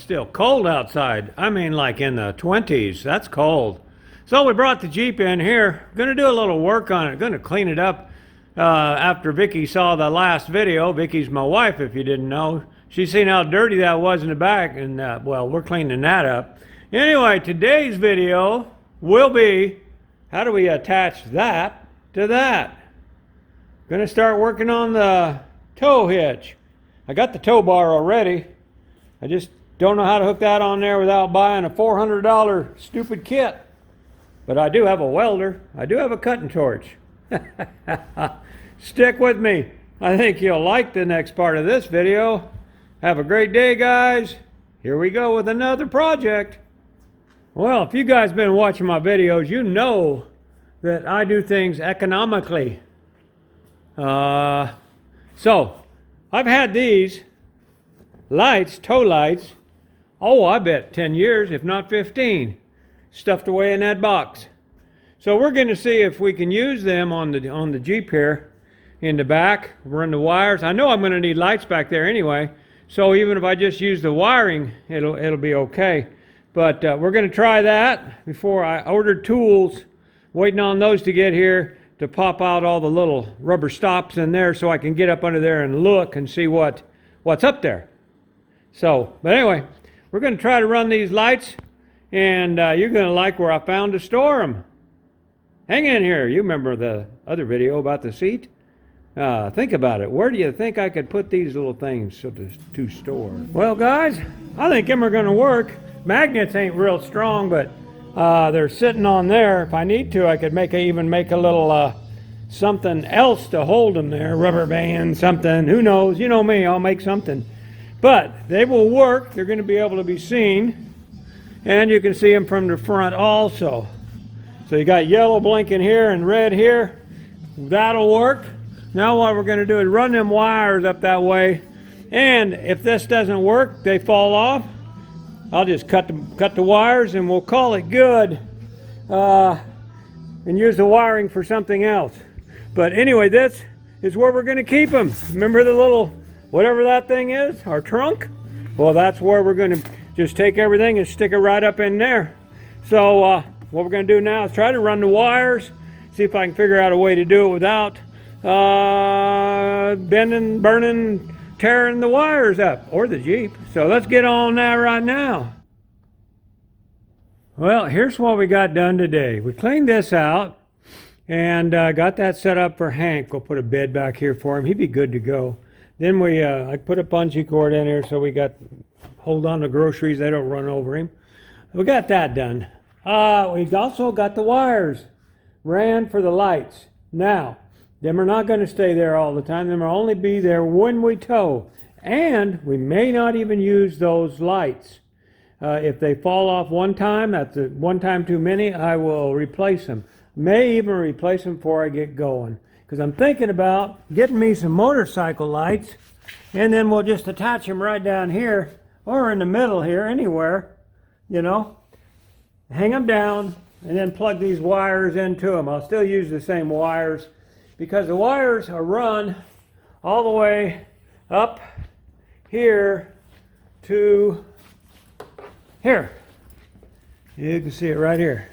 still cold outside. I mean, like in the 20s. That's cold. So we brought the Jeep in here. Gonna do a little work on it. Gonna clean it up after Vickie saw the last video. Vickie's my wife, if you didn't know. She's seen how dirty that was in the back, and well, we're cleaning that up. Anyway, today's video will be how do we attach that to that. Gonna start working on the tow hitch. I got the tow bar already. I just don't know how to hook that on there without buying a $400 stupid kit. But I do have a welder. I do have a cutting torch. Stick with me. I think you'll like the next part of this video. Have a great day, guys. Here we go with another project. Well, if you guys have been watching my videos, you know that I do things economically. So I've had these lights, tow lights, oh, I bet 10 years, if not 15, stuffed away in that box. So we're going to see if we can use them on the Jeep here in the back, run the wires. I know I'm going to need lights back there anyway, so even if I just use the wiring, it'll be okay. But we're going to try that before I ordered tools, waiting on those to get here to pop out all the little rubber stops in there so I can get up under there and look and see what's up there. So, but anyway, we're going to try to run these lights, and you're going to like where I found to store them. Hang in here. You remember the other video about the seat? Think about it. Where do you think I could put these little things to store? Well, guys, I think them are going to work. Magnets ain't real strong, but they're sitting on there. If I need to, I could even make a little something else to hold them there. Rubber band, something. Who knows? You know me. I'll make something. But they will work. They're going to be able to be seen. And you can see them from the front also. So you got yellow blinking here and red here. That'll work. Now what we're going to do is run them wires up that way, and if this doesn't work, they fall off, I'll just cut the wires and we'll call it good and use the wiring for something else. But anyway, this is where we're going to keep them. Remember the little, whatever that thing is, our trunk? Well, that's where we're going to just take everything and stick it right up in there. So what we're going to do now is try to run the wires, see if I can figure out a way to do it without bending, burning, tearing the wires up, or the Jeep. So let's get on that right now. Well, here's what we got done today. We cleaned this out and got that set up for Hank. We'll put a bed back here for him. He'd be good to go. Then I put a bungee cord in here so we got hold on to groceries. They don't run over him. We got that done. We also got the wires ran for the lights. Now, them are not going to stay there all the time. Them will only be there when we tow. And we may not even use those lights. If they fall off one time, that's one time too many, I will replace them. May even replace them before I get going. Because I'm thinking about getting me some motorcycle lights, and then we'll just attach them right down here, or in the middle here, anywhere, you know. Hang them down, and then plug these wires into them. I'll still use the same wires, because the wires are run all the way up here to here. You can see it right here.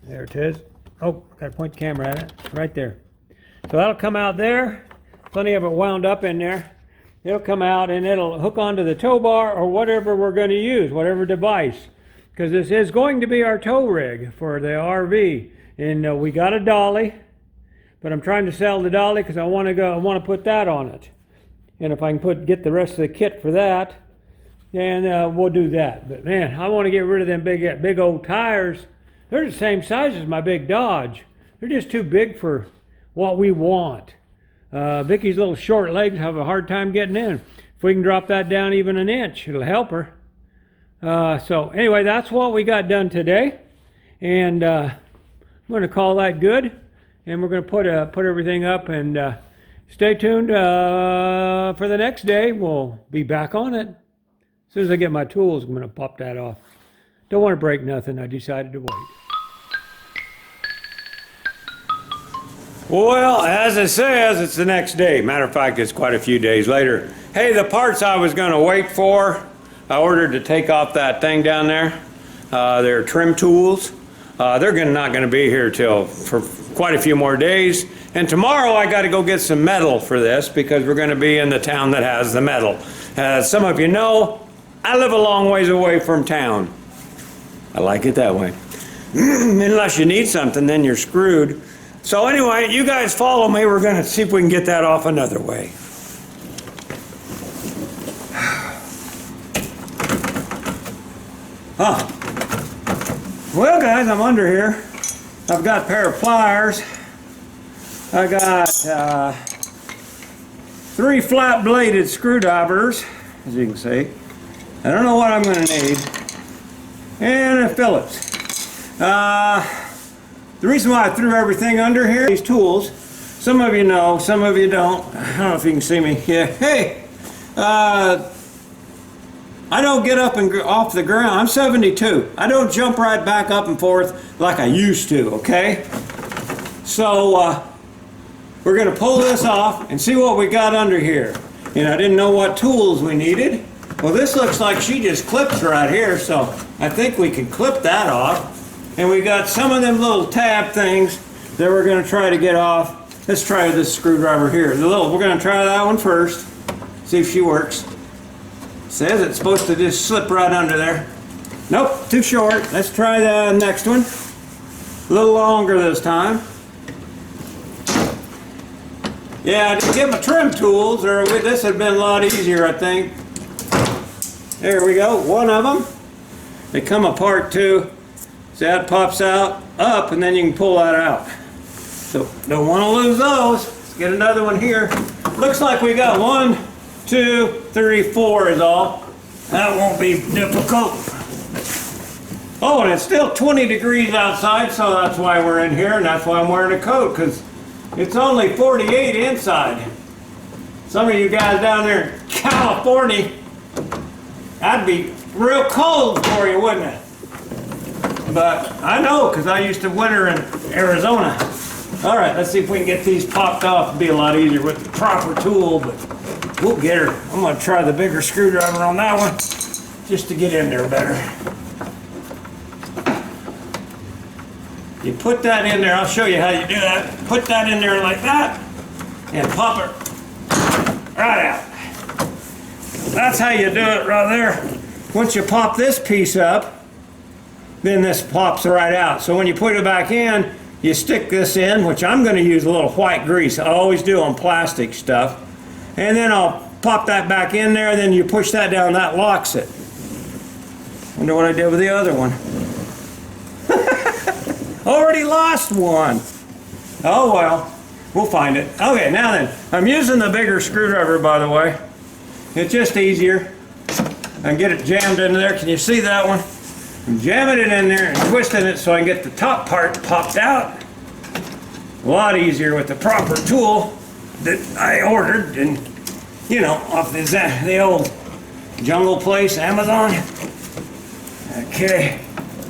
There it is. Oh, got to point the camera at it. Right there. So that'll come out there. Plenty of it wound up in there. It'll come out and it'll hook onto the tow bar or whatever we're going to use, whatever device. Because this is going to be our tow rig for the RV. And we got a dolly. But I'm trying to sell the dolly because I want to put that on it. And if I can get the rest of the kit for that, then we'll do that. But man, I want to get rid of them big old tires. They're the same size as my big Dodge. They're just too big for what we want. Vickie's little short legs have a hard time getting in. If we can drop that down even an inch, it'll help her. So anyway, that's what we got done today. And I'm going to call that good. And we're going to put everything up, and stay tuned for the next day. We'll be back on it. As soon as I get my tools, I'm going to pop that off. Don't want to break nothing. I decided to wait. Well, as it says, it's the next day. Matter of fact, it's quite a few days later. Hey, the parts I was going to wait for, I ordered to take off that thing down there. They're trim tools. They're not going to be here for quite a few more days. And tomorrow I got to go get some metal for this because we're going to be in the town that has the metal. As some of you know, I live a long ways away from town. I like it that way. Unless you need something, then you're screwed. So anyway, you guys follow me. We're going to see if we can get that off another way. Huh. Well, guys, I'm under here. I've got a pair of pliers. I got 3 flat-bladed screwdrivers, as you can see. I don't know what I'm going to need. And a Phillips. The reason why I threw everything under here, these tools, some of you know, some of you don't. I don't know if you can see me. Yeah. Hey, I don't get up and off the ground. I'm 72. I don't jump right back up and forth like I used to, okay? So, we're going to pull this off and see what we got under here. And I didn't know what tools we needed. Well, this looks like she just clips right here, so I think we can clip that off. And we got some of them little tab things that we're going to try to get off. Let's try this screwdriver here. We're going to try that one first. See if she works. Says it's supposed to just slip right under there. Nope, too short. Let's try the next one. A little longer this time. Yeah, to get my trim tools, or this would have been a lot easier, I think. There we go, one of them. They come apart too. See how it pops out, up, and then you can pull that out. So don't want to lose those. Let's get another one here. Looks like we got 1, 2, 3, 4 is all. That won't be difficult. Oh, and it's still 20 degrees outside, so that's why we're in here, and that's why I'm wearing a coat, because it's only 48 inside. Some of you guys down there in California, that'd be real cold for you, wouldn't it? But I know, because I used to winter in Arizona. All right, let's see if we can get these popped off. It'd be a lot easier with the proper tool, but we'll get her. I'm going to try the bigger screwdriver on that one, just to get in there better. You put that in there. I'll show you how you do that. Put that in there like that, and pop it right out. That's how you do it right there. Once you pop this piece up, then this pops right out. So when you put it back in, you stick this in, which I'm going to use a little white grease. I always do on plastic stuff. And then I'll pop that back in there, and then you push that down, that locks it. Wonder what I did with the other one. Already lost one. Oh well, we'll find it. Okay, now then, I'm using the bigger screwdriver, by the way. It's just easier. I can get it jammed into there. Can you see that one? I'm jamming it in there and twisting it so I can get the top part popped out. A lot easier with the proper tool that I ordered, and you know, off the old Jungle Place, Amazon. Okay,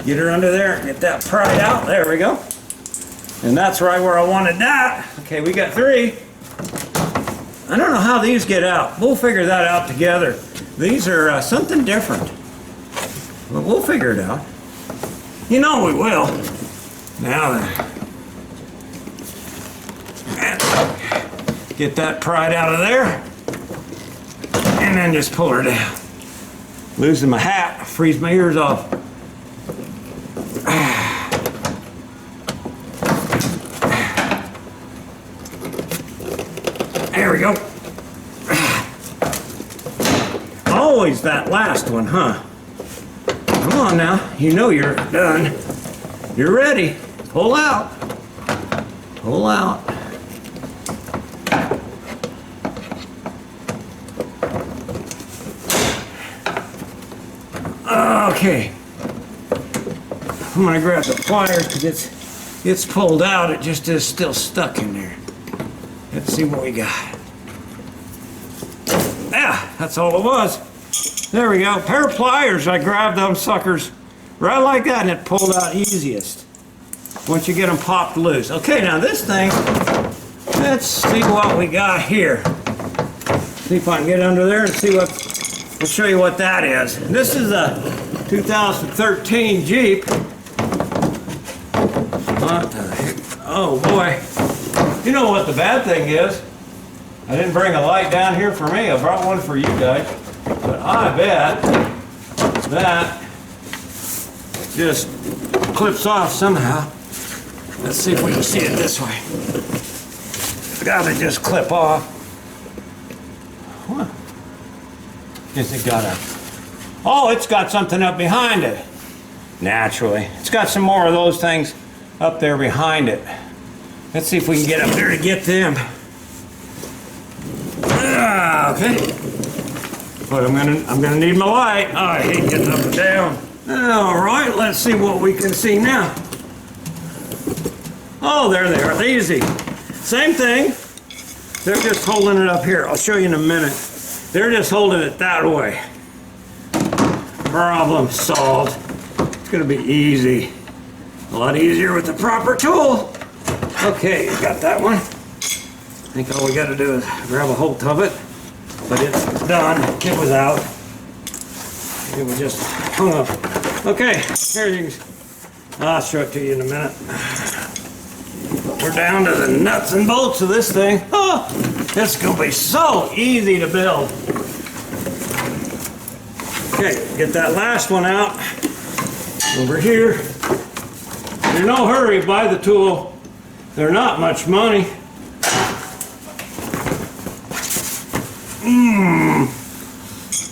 get her under there, get that pried out. There we go. And that's right where I wanted that. Okay, we got 3. I don't know how these get out. We'll figure that out together. These are something different. But we'll figure it out. You know we will. Now then. Get that pried out of there. And then just pull her down. Losing my hat, freeze my ears off. There we go. Always that last one, huh? Come on now, you know you're done. You're ready. Pull out. Pull out. Okay. I'm gonna grab the pliers because it's pulled out. It just is still stuck in there. Let's see what we got. Yeah, that's all it was. There we go. Pair of pliers. I grabbed them suckers right like that, and it pulled out easiest once you get them popped loose. Okay, now this thing, let's see what we got here. See if I can get under there and see what I'll show you what that is. This is a 2013 Jeep. What the heck? Oh boy. You know what the bad thing is? I didn't bring a light down here for me. I brought one for you guys. But I bet that just clips off somehow. Let's see if we can see it this way. It's got to just clip off. What? Is it got a... Oh, it's got something up behind it. Naturally. It's got some more of those things up there behind it. Let's see if we can get up there to get them. Okay. But I'm gonna need my light. Oh, I hate getting up and down. All right, let's see what we can see now. Oh, there they are. Easy. Same thing. They're just holding it up here. I'll show you in a minute. They're just holding it that way. Problem solved. It's gonna be easy. A lot easier with the proper tool. Okay, got that one. I think all we gotta do is grab a hold of it. But it's done. It was out. It was just hung up. Okay, here you go. I'll show it to you in a minute. We're down to the nuts and bolts of this thing. Oh, it's gonna be so easy to build. Okay, get that last one out. Over here. In no hurry, buy the tool. They're not much money.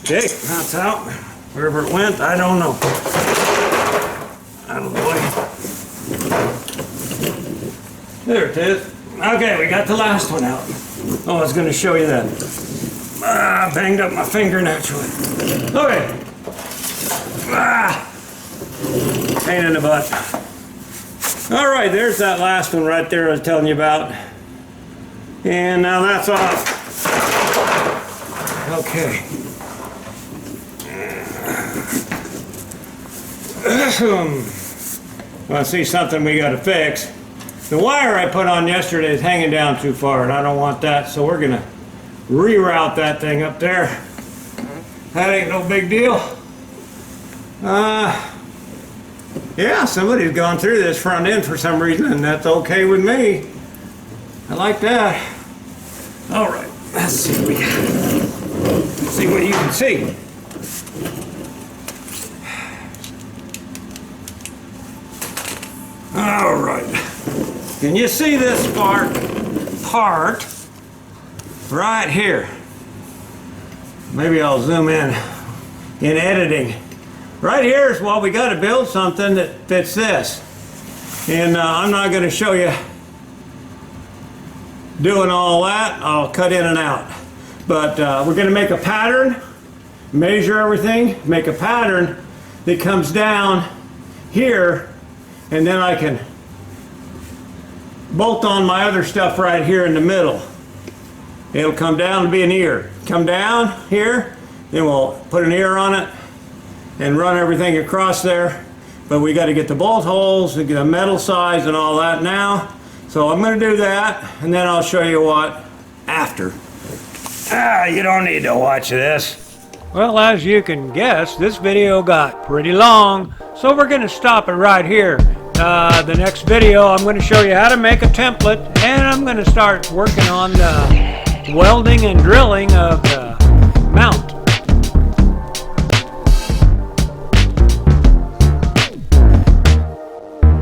Okay, that's out. Wherever it went, I don't know. Out of the way. There it is. Okay, we got the last one out. Oh, I was going to show you that. Banged up my finger naturally. Okay. Pain in the butt. All right, there's that last one right there I was telling you about. And now that's off. Okay. Want to see something we got to fix? The wire I put on yesterday is hanging down too far, and I don't want that, so we're gonna reroute that thing up there. That ain't no big deal. Yeah, somebody's gone through this front end for some reason, and that's okay with me. I like that. All right, let's see what we got. Let's see what you can see. All right. Can you see this part right here? Maybe I'll zoom in editing. Right here is what we got to build something that fits this. And I'm not going to show you doing all that. I'll cut in and out. But we're going to make a pattern, measure everything, make a pattern that comes down here, and then I can bolt on my other stuff right here in the middle. It'll come down and be an ear. Come down here, then we'll put an ear on it and run everything across there. But we got to get the bolt holes, and get the metal size and all that now. So I'm going to do that, and then I'll show you what after. You don't need to watch this. Well, as you can guess, this video got pretty long, so we're going to stop it right here. The next video, I'm going to show you how to make a template, and I'm going to start working on the welding and drilling of the